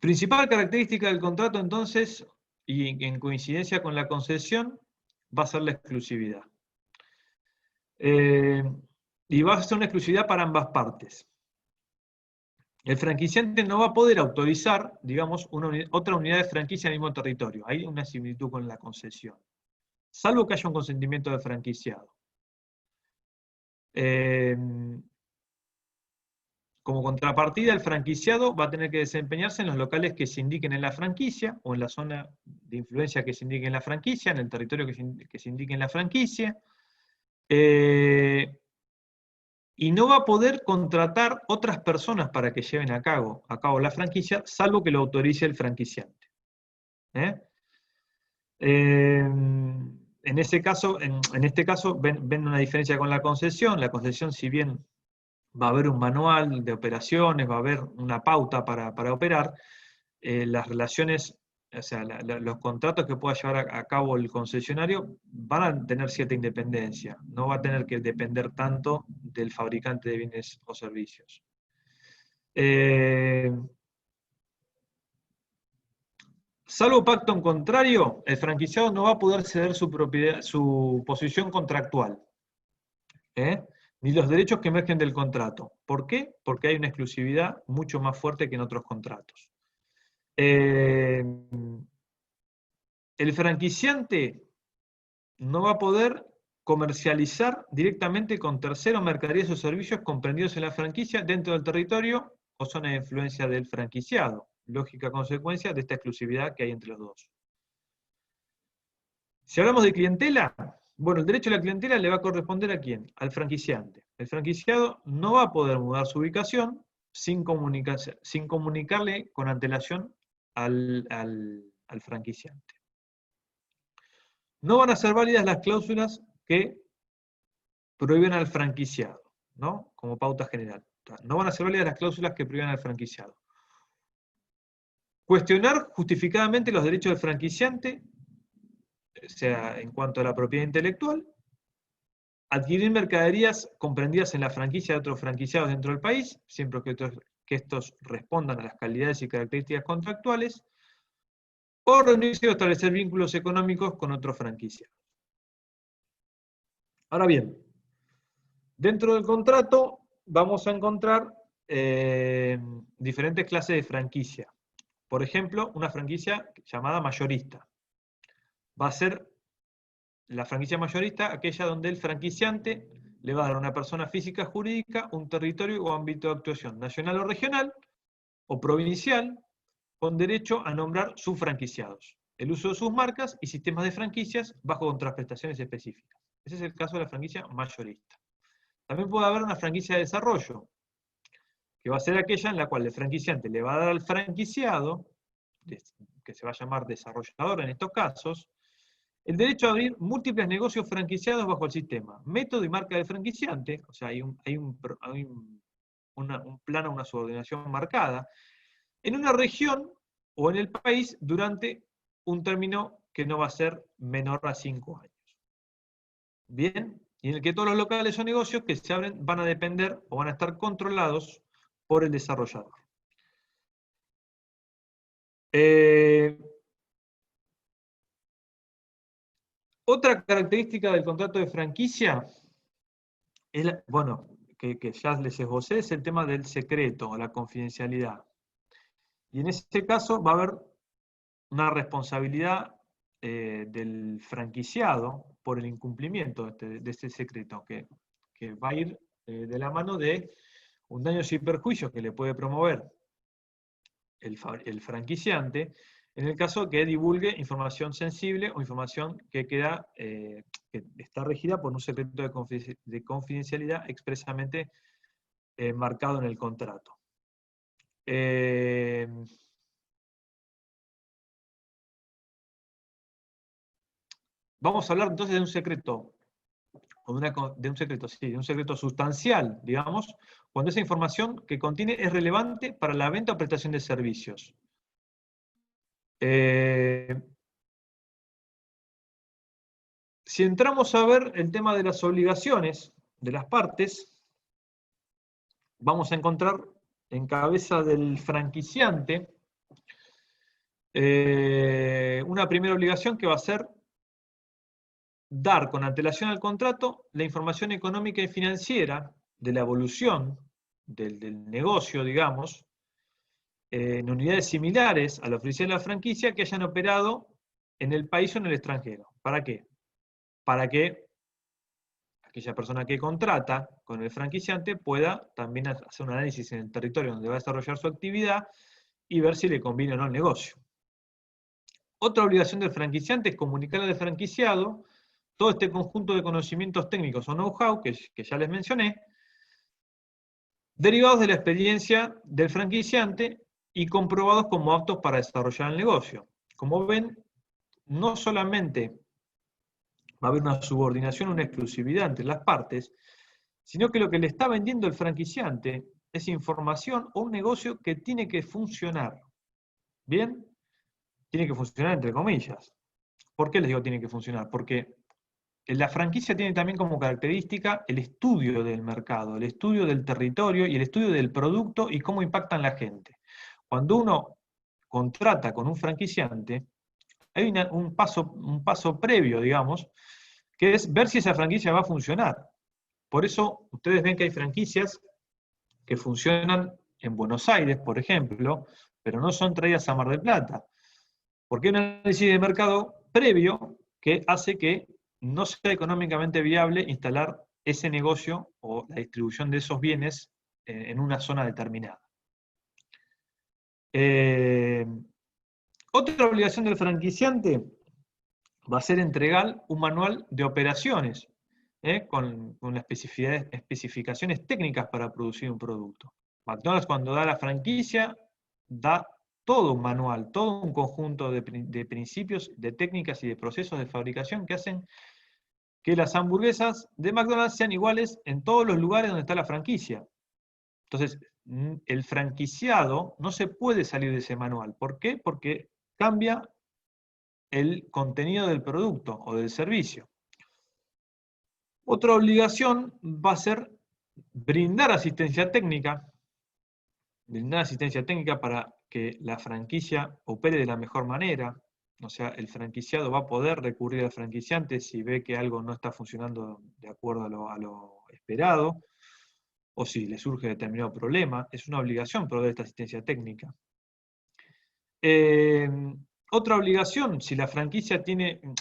Principal característica del contrato, entonces, y en coincidencia con la concesión, va a ser la exclusividad. Y va a ser una exclusividad para ambas partes. El franquiciante no va a poder autorizar, digamos, otra unidad de franquicia en el mismo territorio. Hay una similitud con la concesión. Salvo que haya un consentimiento del franquiciado. Como contrapartida, el franquiciado va a tener que desempeñarse en los locales que se indiquen en la franquicia, o en la zona de influencia que se indique en la franquicia, en el territorio que se indique en la franquicia. Y no va a poder contratar otras personas para que lleven a cabo la franquicia, salvo que lo autorice el franquiciante. En este caso, ven una diferencia con la concesión. La concesión, si bien va a haber un manual de operaciones, va a haber una pauta para operar, las relaciones, o sea, los contratos que pueda llevar a cabo el concesionario van a tener cierta independencia, no va a tener que depender tanto del fabricante de bienes o servicios. Salvo pacto en contrario, el franquiciado no va a poder ceder su posición contractual, ni los derechos que emergen del contrato. ¿Por qué? Porque hay una exclusividad mucho más fuerte que en otros contratos. El franquiciante no va a poder comercializar directamente con terceros mercaderías o servicios comprendidos en la franquicia dentro del territorio o zona de influencia del franquiciado. Lógica consecuencia de esta exclusividad que hay entre los dos. Si hablamos de clientela, bueno, el derecho a la clientela le va a corresponder ¿a quién? Al franquiciante. El franquiciado no va a poder mudar su ubicación sin comunicarle con antelación al franquiciante. No van a ser válidas las cláusulas que prohíben al franquiciado, ¿no? Como pauta general. No van a ser válidas las cláusulas que prohíben al franquiciado. Cuestionar justificadamente los derechos del franquiciante, sea en cuanto a la propiedad intelectual, adquirir mercaderías comprendidas en la franquicia de otros franquiciados dentro del país, siempre que estos respondan a las calidades y características contractuales, o reunirse o establecer vínculos económicos con otros franquiciados. Ahora bien, dentro del contrato vamos a encontrar diferentes clases de franquicia. Por ejemplo, una franquicia llamada mayorista. Va a ser la franquicia mayorista aquella donde el franquiciante le va a dar a una persona física jurídica un territorio o ámbito de actuación nacional o regional o provincial con derecho a nombrar sus franquiciados. el uso de sus marcas y sistemas de franquicias bajo contraprestaciones específicas. Ese es el caso de la franquicia mayorista. También puede haber una franquicia de desarrollo, que va a ser aquella en la cual el franquiciante le va a dar al franquiciado, que se va a llamar desarrollador en estos casos, el derecho a abrir múltiples negocios franquiciados bajo el sistema, método y marca del franquiciante, o sea, hay un plano, una subordinación marcada, en una región o en el país durante un término que no va a ser menor a 5 años. Bien, y en el que todos los locales o negocios que se abren van a depender o van a estar controlados por el desarrollador. Otra característica del contrato de franquicia, es bueno, que ya les esbocé, es el tema del secreto o la confidencialidad. Y en ese caso va a haber una responsabilidad del franquiciado por el incumplimiento de este secreto, que va a ir de la mano de un daño y perjuicios que le puede promover el franquiciante, en el caso que divulgue información sensible o información que está regida por un secreto de confidencialidad expresamente marcado en el contrato. Vamos a hablar entonces de un secreto, de un secreto sustancial, digamos, cuando esa información que contiene es relevante para la venta o prestación de servicios. Si entramos a ver el tema de las obligaciones de las partes, vamos a encontrar en cabeza del franquiciante una primera obligación que va a ser dar con antelación al contrato la información económica y financiera de la evolución del negocio, digamos, en unidades similares a la oficial de la franquicia que hayan operado en el país o en el extranjero. ¿Para qué? Para que aquella persona que contrata con el franquiciante pueda también hacer un análisis en el territorio donde va a desarrollar su actividad y ver si le conviene o no el negocio. Otra obligación del franquiciante es comunicarle al franquiciado todo este conjunto de conocimientos técnicos o know-how que ya les mencioné, derivados de la experiencia del franquiciante y comprobados como aptos para desarrollar el negocio. Como ven, no solamente va a haber una subordinación, una exclusividad entre las partes, sino que lo que le está vendiendo el franquiciante es información o un negocio que tiene que funcionar. ¿Bien? Tiene que funcionar entre comillas. ¿Por qué les digo tiene que funcionar? Porque la franquicia tiene también como característica el estudio del mercado, el estudio del territorio y el estudio del producto y cómo impactan la gente. Cuando uno contrata con un franquiciante, hay un paso previo, digamos, que es ver si esa franquicia va a funcionar. Por eso ustedes ven que hay franquicias que funcionan en Buenos Aires, por ejemplo, pero no son traídas a Mar del Plata. Porque hay un análisis de mercado previo que hace que no sea económicamente viable instalar ese negocio o la distribución de esos bienes en una zona determinada. Otra obligación del franquiciante va a ser entregar un manual de operaciones con las especificaciones técnicas para producir un producto. McDonald's, cuando da la franquicia, da todo un manual, todo un conjunto de principios, de técnicas y de procesos de fabricación que hacen que las hamburguesas de McDonald's sean iguales en todos los lugares donde está la franquicia. Entonces, el franquiciado no se puede salir de ese manual. ¿Por qué? Porque cambia el contenido del producto o del servicio. Otra obligación va a ser brindar asistencia técnica para que la franquicia opere de la mejor manera. O sea, el franquiciado va a poder recurrir al franquiciante si ve que algo no está funcionando de acuerdo a lo esperado, o si le surge determinado problema. Es una obligación proveer esta asistencia técnica. Otra obligación, si la franquicia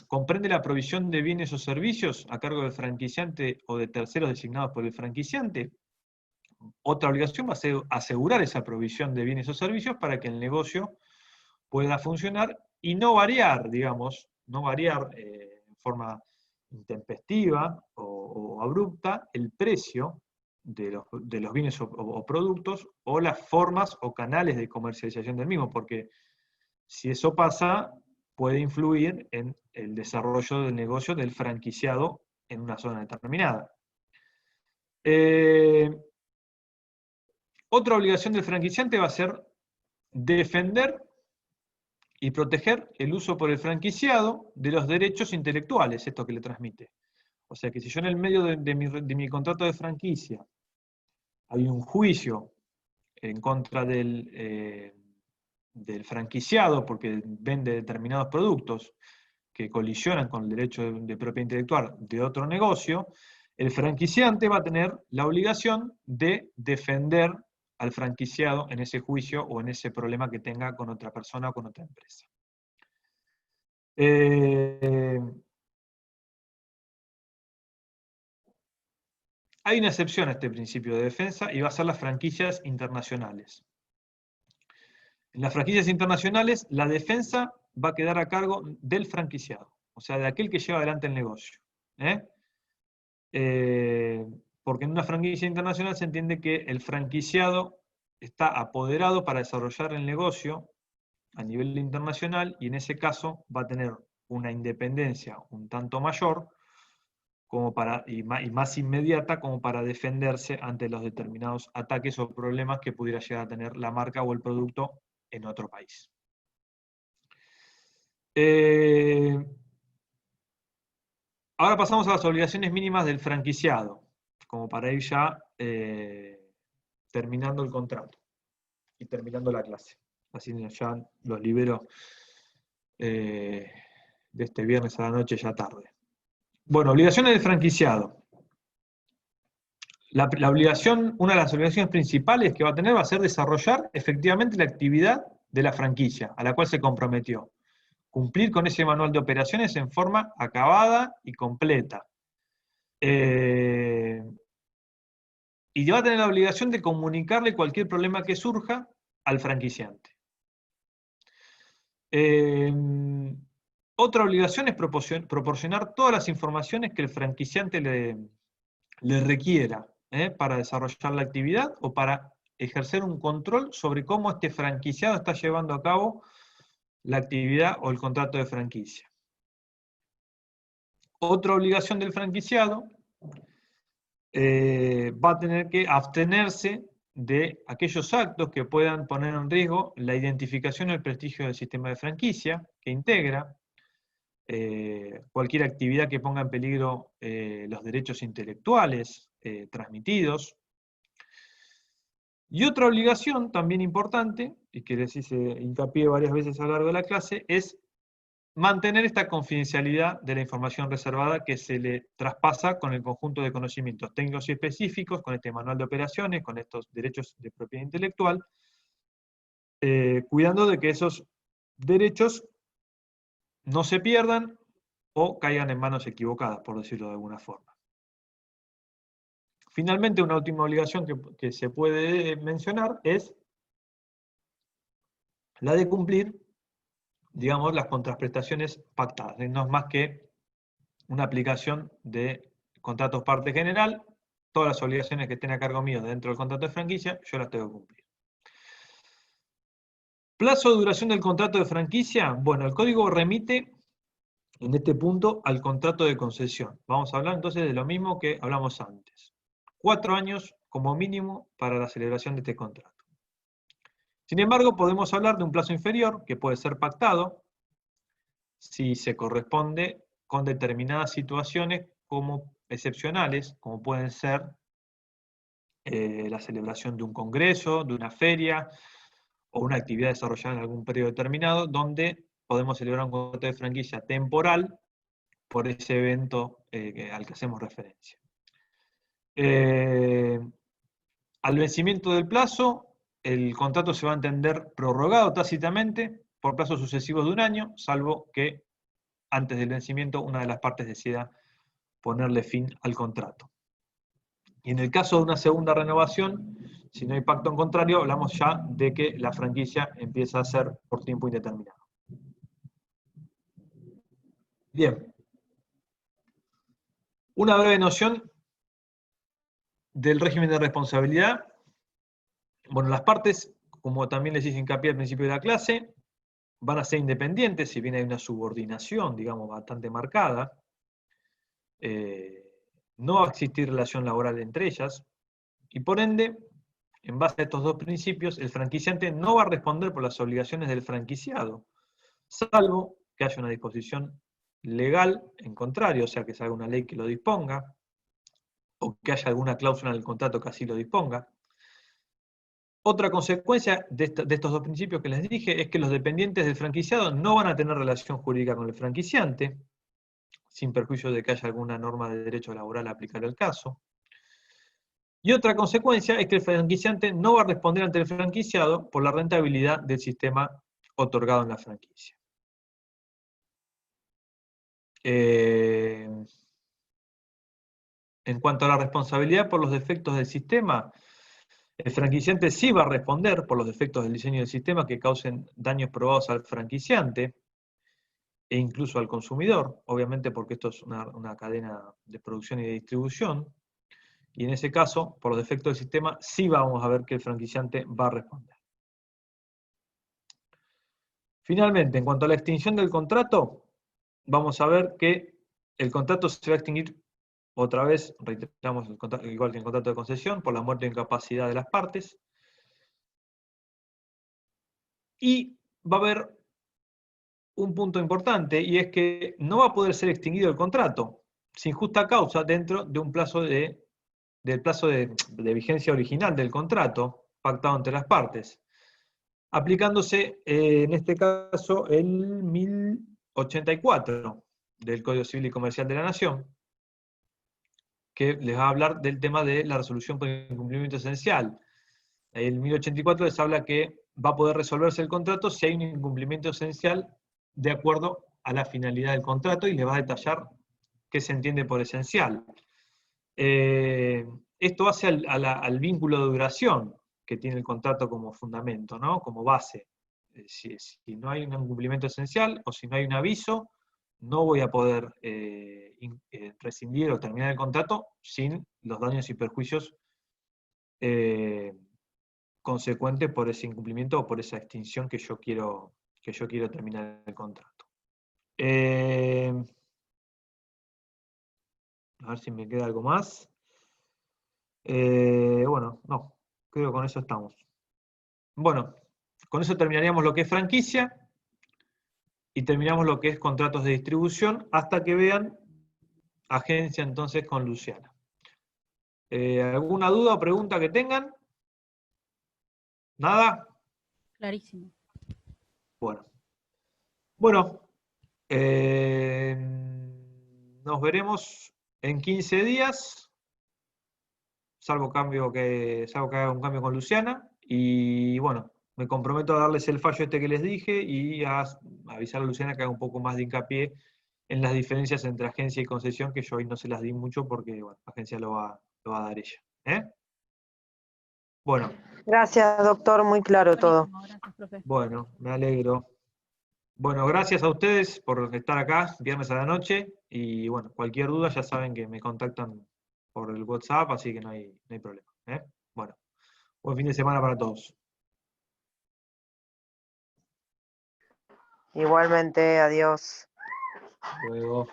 comprende la provisión de bienes o servicios a cargo del franquiciante o de terceros designados por el franquiciante, otra obligación va a ser asegurar esa provisión de bienes o servicios para que el negocio pueda funcionar y no variar, digamos, no variar en forma intempestiva o abrupta el precio de los bienes o productos, o las formas o canales de comercialización del mismo, porque si eso pasa, puede influir en el desarrollo del negocio del franquiciado en una zona determinada. Otra obligación del franquiciante va a ser defender y proteger el uso por el franquiciado de los derechos intelectuales, esto que le transmite. O sea que si yo en el medio de mi contrato de franquicia hay un juicio en contra del franquiciado porque vende determinados productos que colisionan con el derecho de propiedad intelectual de otro negocio, el franquiciante va a tener la obligación de defender al franquiciado en ese juicio o en ese problema que tenga con otra persona o con otra empresa. Hay una excepción a este principio de defensa y va a ser las franquicias internacionales. En las franquicias internacionales, la defensa va a quedar a cargo del franquiciado, o sea, de aquel que lleva adelante el negocio. Porque en una franquicia internacional se entiende que el franquiciado está apoderado para desarrollar el negocio a nivel internacional, y en ese caso va a tener una independencia un tanto mayor como y más inmediata como para defenderse ante los determinados ataques o problemas que pudiera llegar a tener la marca o el producto en otro país. Ahora pasamos a las obligaciones mínimas del franquiciado, como para ir ya terminando el contrato y terminando la clase. Así ya los libero de este viernes a la noche ya tarde. Bueno, obligaciones del franquiciado. La obligación, una de las obligaciones principales que va a tener va a ser desarrollar efectivamente la actividad de la franquicia a la cual se comprometió. Cumplir con ese manual de operaciones en forma acabada y completa. Y va a tener la obligación de comunicarle cualquier problema que surja al franquiciante. Otra obligación es proporcionar todas las informaciones que el franquiciante le requiera para desarrollar la actividad o para ejercer un control sobre cómo este franquiciado está llevando a cabo la actividad o el contrato de franquicia. Otra obligación del franquiciado va a tener que abstenerse de aquellos actos que puedan poner en riesgo la identificación y el prestigio del sistema de franquicia que integra, cualquier actividad que ponga en peligro los derechos intelectuales transmitidos. Y otra obligación también importante, y que les hice hincapié varias veces a lo largo de la clase, es mantener esta confidencialidad de la información reservada que se le traspasa con el conjunto de conocimientos técnicos y específicos, con este manual de operaciones, con estos derechos de propiedad intelectual, cuidando de que esos derechos no se pierdan o caigan en manos equivocadas, por decirlo de alguna forma. Finalmente, una última obligación que se puede mencionar es la de cumplir, digamos, las contraprestaciones pactadas. No es más que una aplicación de contratos parte general. Todas las obligaciones que estén a cargo mío dentro del contrato de franquicia, yo las tengo que cumplir. Plazo de duración del contrato de franquicia. Bueno, el código remite en este punto al contrato de concesión. Vamos a hablar entonces de lo mismo que hablamos antes. 4 años como mínimo para la celebración de este contrato. Sin embargo, podemos hablar de un plazo inferior que puede ser pactado si se corresponde con determinadas situaciones como excepcionales, como pueden ser la celebración de un congreso, de una feria, o una actividad desarrollada en algún periodo determinado, donde podemos celebrar un contrato de franquicia temporal por ese evento al que hacemos referencia. Al vencimiento del plazo, el contrato se va a entender prorrogado tácitamente por plazos sucesivos de 1 año, salvo que antes del vencimiento una de las partes decida ponerle fin al contrato. Y en el caso de una segunda renovación, si no hay pacto en contrario, hablamos ya de que la franquicia empieza a ser por tiempo indeterminado. Bien. Una breve noción del régimen de responsabilidad. Bueno, las partes, como también les hice hincapié al principio de la clase, van a ser independientes, si bien hay una subordinación, digamos, bastante marcada. No va a existir relación laboral entre ellas, y por ende, en base a estos dos principios, el franquiciante no va a responder por las obligaciones del franquiciado, salvo que haya una disposición legal en contrario, o sea, que se haga una ley que lo disponga, o que haya alguna cláusula en el contrato que así lo disponga. Otra consecuencia de estos dos principios que les dije es que los dependientes del franquiciado no van a tener relación jurídica con el franquiciante, sin perjuicio de que haya alguna norma de derecho laboral a aplicar al caso. Y otra consecuencia es que el franquiciante no va a responder ante el franquiciado por la rentabilidad del sistema otorgado en la franquicia. En cuanto a la responsabilidad por los defectos del sistema, el franquiciante sí va a responder por los defectos del diseño del sistema que causen daños probados al franquiciante e incluso al consumidor, obviamente porque esto es una cadena de producción y de distribución, y en ese caso, por los defectos del sistema, sí vamos a ver que el franquiciante va a responder. Finalmente, en cuanto a la extinción del contrato, vamos a ver que el contrato se va a extinguir otra vez, reiteramos, igual que el contrato de concesión, por la muerte o incapacidad de las partes. Y va a haber un punto importante, y es que no va a poder ser extinguido el contrato sin justa causa dentro de un plazo del plazo de vigencia original del contrato pactado entre las partes, aplicándose en este caso el 1084 del Código Civil y Comercial de la Nación, que les va a hablar del tema de la resolución por incumplimiento esencial. El 1084 les habla que va a poder resolverse el contrato si hay un incumplimiento esencial de acuerdo a la finalidad del contrato, y les va a detallar qué se entiende por esencial. Esto hace al vínculo de duración que tiene el contrato como fundamento, ¿no? Como base. Si no hay un incumplimiento esencial o si no hay un aviso, no voy a poder rescindir o terminar el contrato sin los daños y perjuicios consecuentes por ese incumplimiento o por esa extinción que yo quiero terminar el contrato. A ver si me queda algo más. Bueno, no, creo que con eso estamos. Bueno, con eso terminaríamos lo que es franquicia y terminamos lo que es contratos de distribución hasta que vean agencia entonces con Luciana. ¿Alguna duda o pregunta que tengan? ¿Nada? Clarísimo. Bueno. Bueno, nos veremos en 15 días, salvo que haga un cambio con Luciana, y bueno, me comprometo a darles el fallo este que les dije y a avisar a Luciana que haga un poco más de hincapié en las diferencias entre agencia y concesión, que yo hoy no se las di mucho porque bueno, la agencia lo va a dar ella. Bueno. Gracias, doctor, muy claro todo. Gracias, profe. Bueno, me alegro. Bueno, gracias a ustedes por estar acá viernes a la noche, y bueno, cualquier duda ya saben que me contactan por el WhatsApp, así que no hay problema. Bueno, buen fin de semana para todos. Igualmente, adiós. Hasta luego.